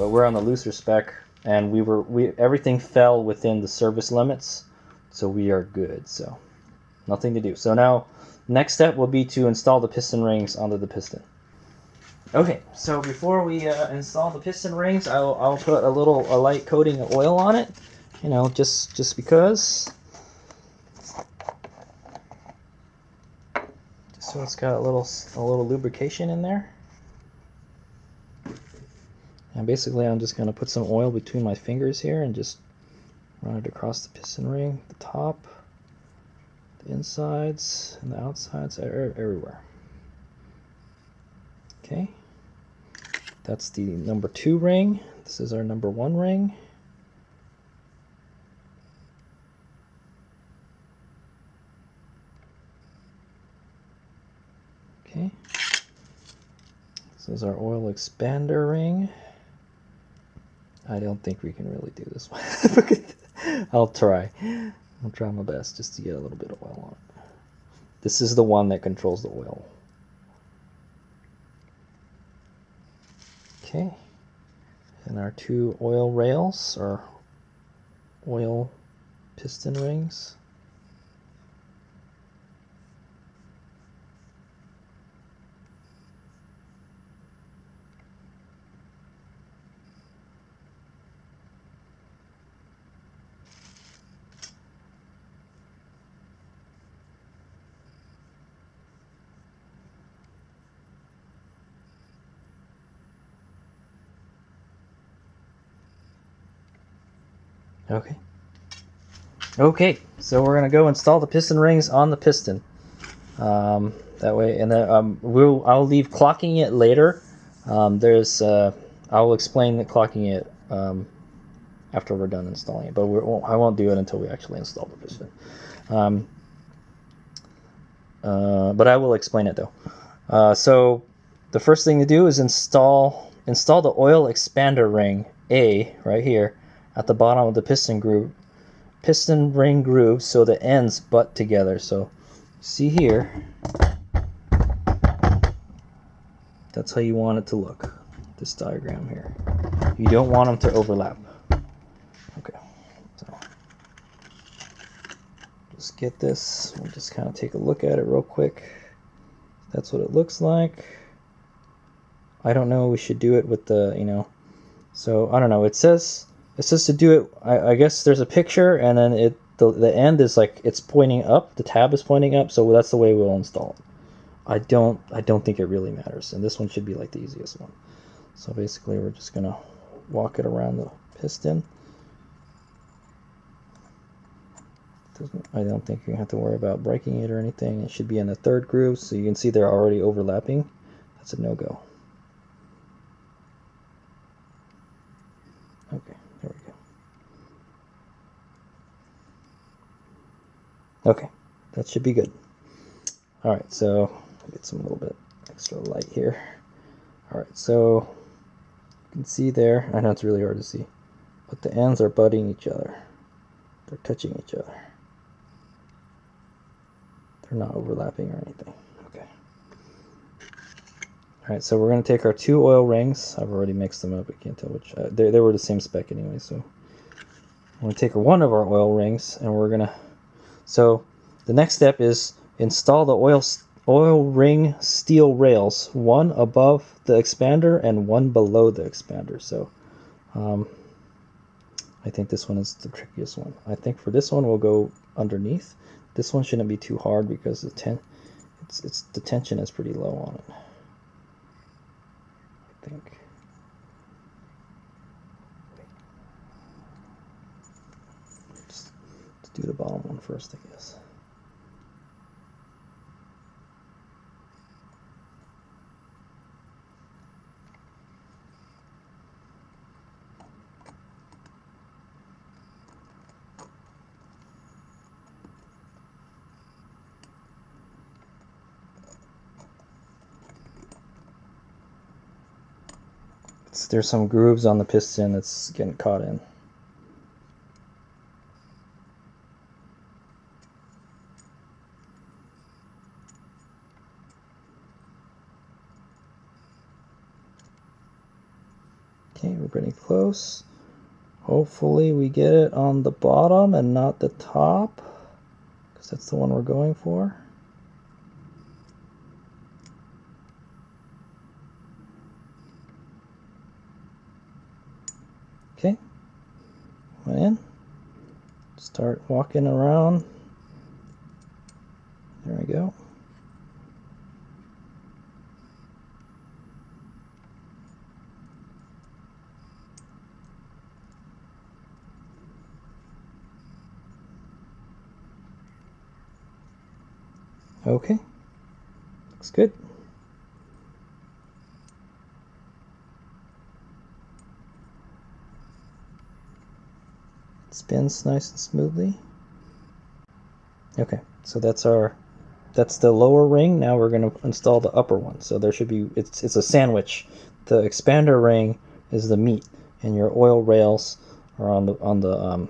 but we're on the looser spec, and everything fell within the service limits, so we are good. So nothing to do. So now next step will be to install the piston rings onto the piston. Okay, so before we install the piston rings, I'll put a light coating of oil on it, you know, just because. So it's got a little lubrication in there. And basically I'm just going to put some oil between my fingers here and just run it across the piston ring, the top, the insides, and the outsides, everywhere. Okay. That's the number 2 ring. This is our number 1 ring. Okay. This is our oil expander ring. I don't think we can really do this one. I'll try my best just to get a little bit of oil on it. This is the one that controls the oil. Okay. And our 2 oil rails, or oil piston rings. Okay, so we're gonna go install the piston rings on the piston. That way, and then I'll leave clocking it later. I'll explain the clocking it after we're done installing it, but I won't do it until we actually install the piston. But I will explain it though. So the first thing to do is install the oil expander ring A right here at the bottom of the piston ring groove, so the ends butt together. So see here, that's how you want it to look, this diagram here. You don't want them to overlap. Okay, so just get this, we'll just kind of take a look at it real quick. That's what it looks like. I don't know, we should do it with the, you know, so I don't know, it says to do it, I guess there's a picture, and then the end is like, it's pointing up, the tab is pointing up, so that's the way we'll install it. I don't think it really matters, and this one should be like the easiest one. So basically we're just gonna walk it around the piston. I don't think you have to worry about breaking it or anything. It should be in the 3rd groove, so you can see they're already overlapping. That's a no-go. Okay, there we go. Okay, that should be good. Alright, so get some little bit extra light here. Alright, so you can see there, I know it's really hard to see, but the ends are butting each other. They're touching each other. They're not overlapping or anything. Okay. Alright, so we're going to take our 2 oil rings. I've already mixed them up. I can't tell which. They were the same spec anyway, so I'm going to take one of our oil rings, and we're going to... So the next step is install the oil ring steel rails, one above the expander and one below the expander. So I think this one is the trickiest one. I think for this one we'll go underneath. This one shouldn't be too hard because the tension is pretty low on it, I think. Let's do the bottom one first, I guess. There's some grooves on the piston that's getting caught in. Okay, we're getting close. Hopefully we get it on the bottom and not the top, because that's the one we're going for. Okay, went in. Start walking around. There we go. Okay, looks good. Spins nice and smoothly. Okay, so that's the lower ring. Now we're going to install the upper one. So there should be, it's a sandwich. The expander ring is the meat, and your oil rails are on the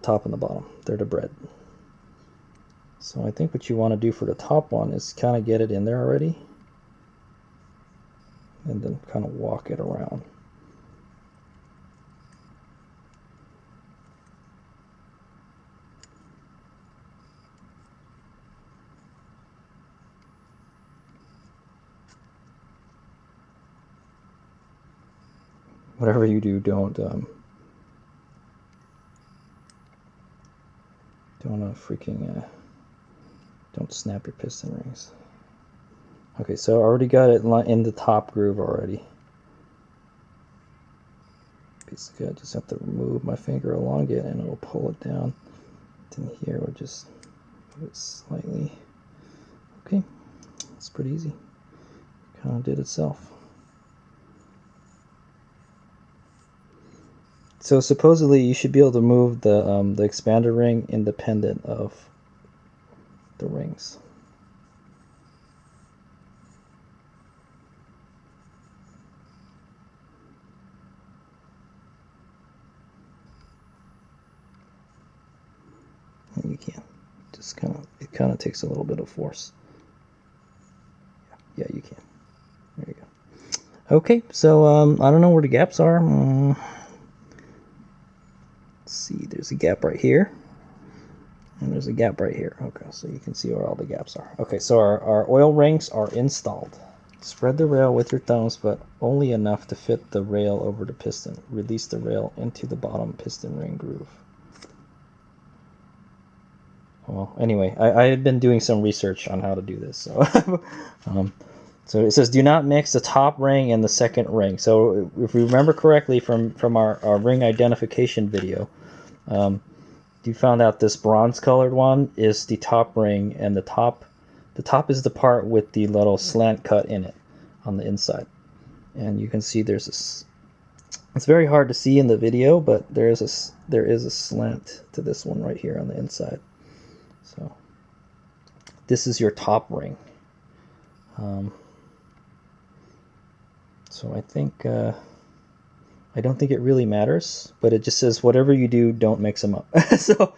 top and the bottom. They're the bread. So I think what you want to do for the top one is kind of get it in there already, and then kind of walk it around. Whatever you do, don't don't snap your piston rings. Okay, so I already got it in the top groove already. Basically, I just have to move my finger along it and it'll pull it down. Then here we'll just move it slightly. Okay, it's pretty easy. Kind of did itself. So supposedly you should be able to move the expander ring independent of the rings. And you can. Just it kind of takes a little bit of force. Yeah, you can. There you go. Okay, so I don't know where the gaps are. Let's see, there's a gap right here. And there's a gap right here. Okay, so you can see where all the gaps are. Okay, so our oil rings are installed. Spread the rail with your thumbs, but only enough to fit the rail over the piston. Release the rail into the bottom piston ring groove. Well, anyway, I had been doing some research on how to do this. So, so it says, do not mix the top ring and the second ring. So if we remember correctly from our ring identification video, you found out this bronze colored one is the top ring, and the top is the part with the little slant cut in it on the inside. And you can see there's this, it's very hard to see in the video, but there is a slant to this one right here on the inside. So this is your top ring. So I think I don't think it really matters, but it just says whatever you do, don't mix them up. So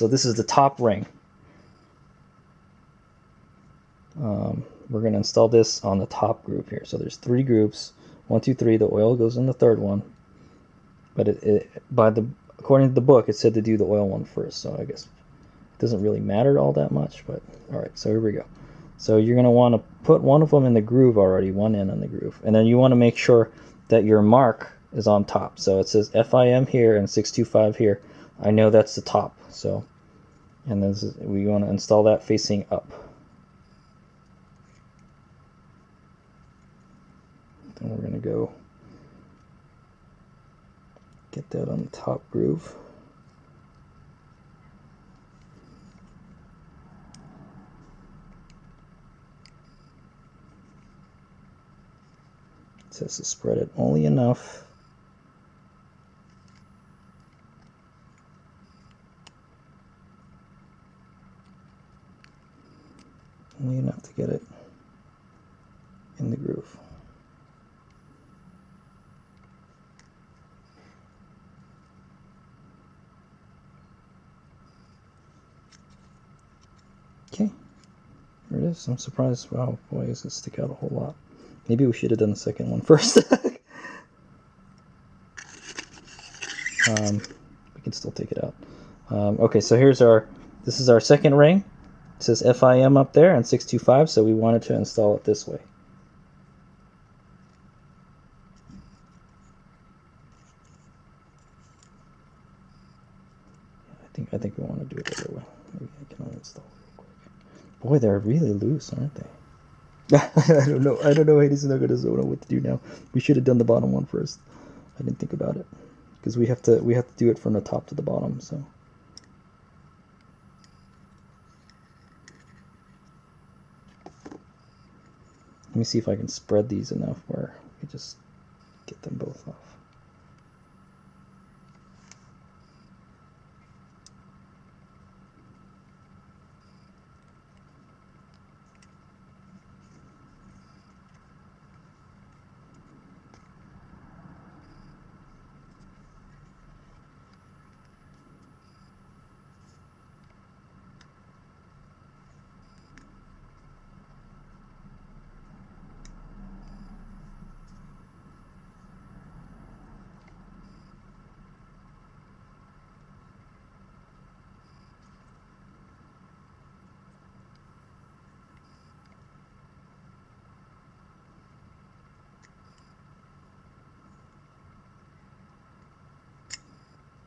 this is the top ring. We're going to install this on the top groove here. So there's 3 grooves, 1, 2, 3. The oil goes in the 3rd one, but according to the book, it said to do the oil one first. So I guess it doesn't really matter all that much. But all right, so here we go. So you're going to want to put one of them in the groove already, one end in the groove, and then you want to make sure that your mark is on top. So it says FIM here and 625 here. I know that's the top. So, and then we want to install that facing up. Then we're going to go get that on the top groove. It says to spread it only enough. Only enough to get it in the groove. Okay, there it is. I'm surprised. Wow, boy, does it stick out a whole lot. Maybe we should have done the second one first. We can still take it out. Okay, so this is our second ring. It says FIM up there and 625, so we wanted to install it this way. I think we want to do it the other way. Maybe I can uninstall it real quick. Boy, they're really loose, aren't they? I don't know. I don't know. Hades and I don't know what to do now. We should have done the bottom one first. I didn't think about it because we have to do it from the top to the bottom. So. Let me see if I can spread these enough where we just get them both off.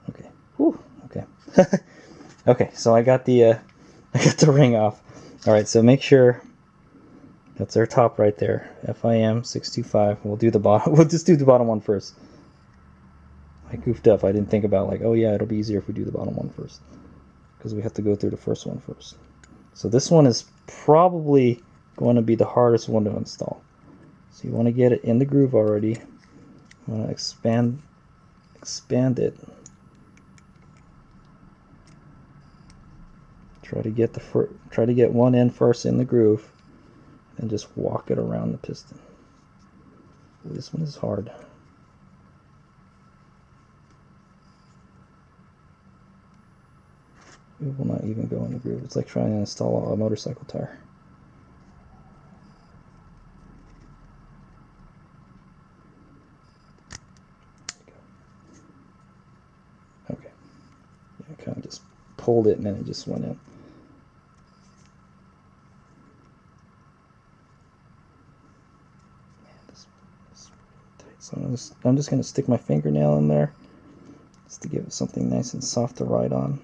Okay. Whew. Okay. Okay. So I got the ring off. All right. So make sure that's our top right there. FIM 625. We'll do the bottom. We'll just do the bottom one first. I goofed up. I didn't think about like, oh yeah, it'll be easier if we do the bottom one first, because we have to go through the first one first. So this one is probably going to be the hardest one to install. So you want to get it in the groove already. You want to expand it. Try to get one end first in the groove, and just walk it around the piston. Ooh, this one is hard. It will not even go in the groove. It's like trying to install a motorcycle tire. Okay. Yeah, I kind of just pulled it and then it just went in. So I'm just going to stick my fingernail in there just to give it something nice and soft to ride on.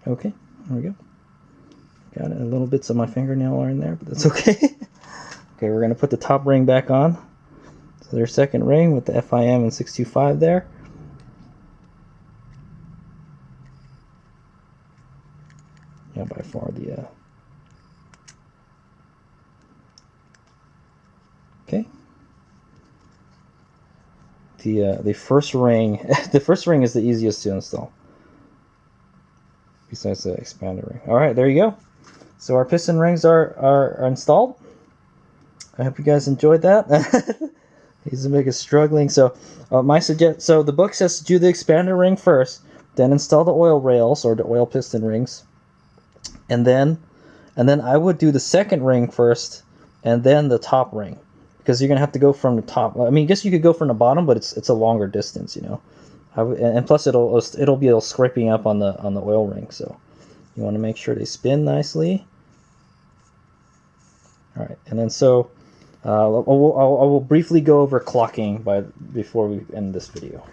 Okay, there we go. Got it. A little bits of my fingernail are in there, but that's okay. Okay, we're going to put the top ring back on. So there's second ring with the FIM and 625 there. Yeah, by far the okay. The first ring, the first ring is the easiest to install, besides the expander ring. All right, there you go. So our piston rings are installed. I hope you guys enjoyed that. He's struggling. So so the book says to do the expander ring first, then install the oil rails or the oil piston rings, and then I would do the second ring first, and then the top ring, because you're gonna have to go from the top. I mean, I guess you could go from the bottom, but it's a longer distance, you know. And plus it'll be scraping up on the oil ring, so you want to make sure they spin nicely. All right, and then I will briefly go over clocking before we end this video.